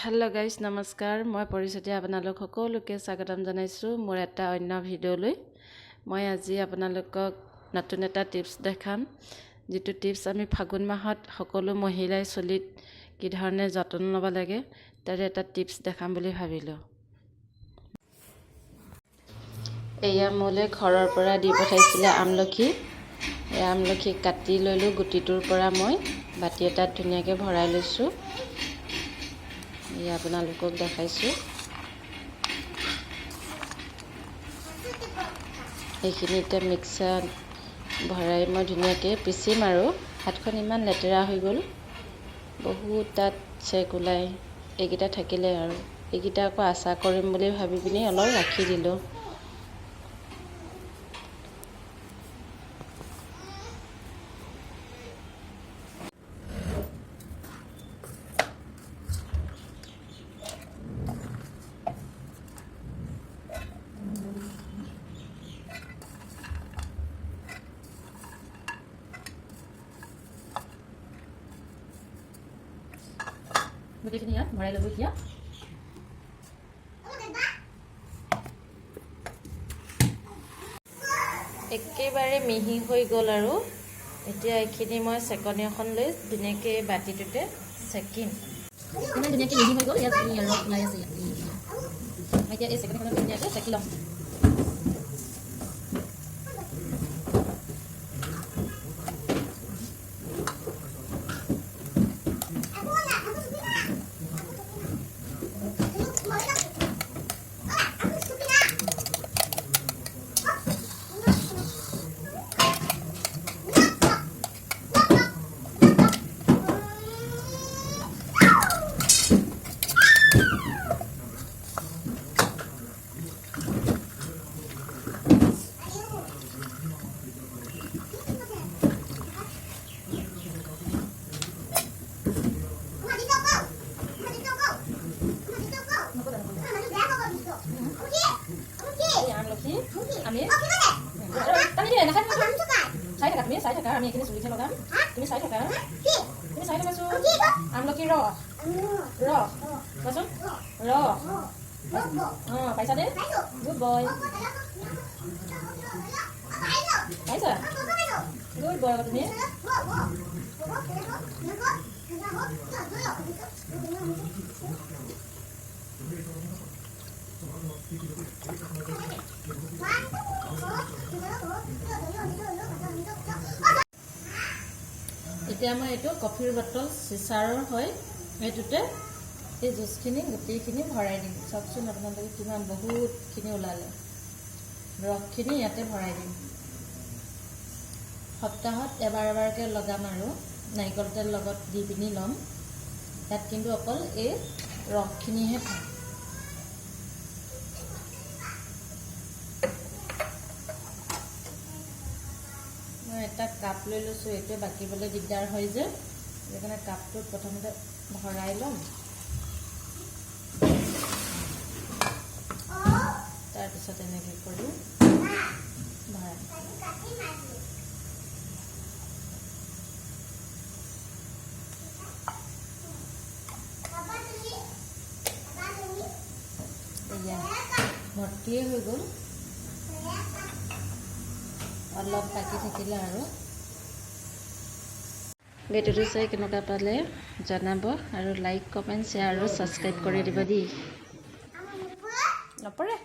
Hello guys नमस्कार मैं परिचय आपनालोक सकलोके स्वागतम जानाइछु मोर एटा अन्य भिडिओলৈ मैं আজি आपनालोকক नतुन एटा टिप्स देखाम जितु टिप्स आमी फागुन माहत सकलो महिলাই चलित कि धरणे যতन लबा लागे तारे एटा टिप्स देखाम বুলি ভাবিলো। एया मोले घৰৰ পৰা দি পঠাইছিলে আমলখি এই আমলখি কাটি লইলো গুটিটোৰ পৰা মই বাটি এটা ধুনিয়াকে ভৰাই লৈছো। ये आपनालोকক देखाइছো এইখিনিতে মিক্সাर भराई मैं धुनियाके पिसिम आरो हातखन इमान लेतेरा হৈ গল बहुत तात চেক ওলাই এইকিটা থাকিলে আৰু এইকিটা আকৌ আশা কৰিম বুলি ভাবি পিনি অলপ ৰাখি দিলো। গোটেইখিনি ইয়াত ভৰাই ল'ব। এতিয়া একেবাৰে মিহি হৈ গ'ল আৰু এতিয়া এইখিনি মই চেকনি এখন লৈ ধুনীয়াকৈ বাটিটোতে চেকিম। ইমান ধুনীয়াকৈ মিহি হৈ গ'ল। ইয়াত ৰস ওলাই আছে। এতিয়া এই চেকনিখনত ধুনীয়াকৈ চেকি ল'ম। আমলখি পাইছা দে গুড বয় পাইছা গুড বয় তুমি এতিয়া মই এইটো কফিৰ বটল চিচাৰৰ হয় এইটোতে এই জুচখিনি গোটেইখিনি ভৰাই দিম। চাওকচোন আপোনালোকে কিমান বহুতখিনি ওলালে। ৰসখিনি ইয়াতে ভৰাই দিম। সপ্তাহত এবাৰ এবাৰকৈ লগাম আৰু নাৰিকল তেল লগত দি পিনি ল'ম। ইয়াত কিন্তু অকল এই ৰসখিনিহে থ'ম। মই এটা কাপ লৈ লৈছোঁ। এইটোৱে বাকিবলৈ দিগদাৰ হয় যে সেইকাৰণে কাপটোত প্ৰথমতে ভৰাই ল'ম। তাৰপিছত এনেকৈ কৰি ভৰাই এয়া ভৰ্তিয়ে হৈ গ'ল। অলপ বাকি থাকিলে আৰু ভিডিঅ'টো চাই কেনেকুৱা পালে জনাব আৰু লাইক কমেণ্ট শ্বেয়াৰ আৰু ছাবস্ক্ৰাইব কৰি দিব দেই। নপৰে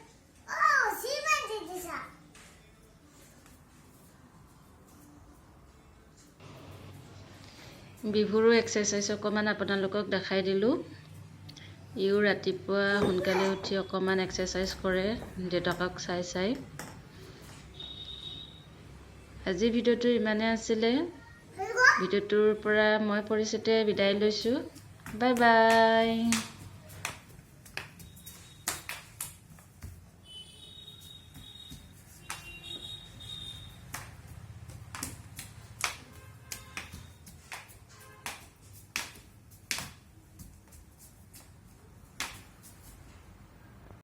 বিহুৰো এক্সাৰচাইজ অকণমান আপোনালোকক দেখাই দিলোঁ। ইও ৰাতিপুৱা সোনকালে উঠি অকণমান এক্সাৰচাইজ কৰে দেউতাকক চাই চাই। আজি ভিডিঅ'টো ইমানে আছিলে। ভিডিঅ'টোৰ পৰা মই পৰিচিতে বিদায় লৈছোঁ। Bye bye.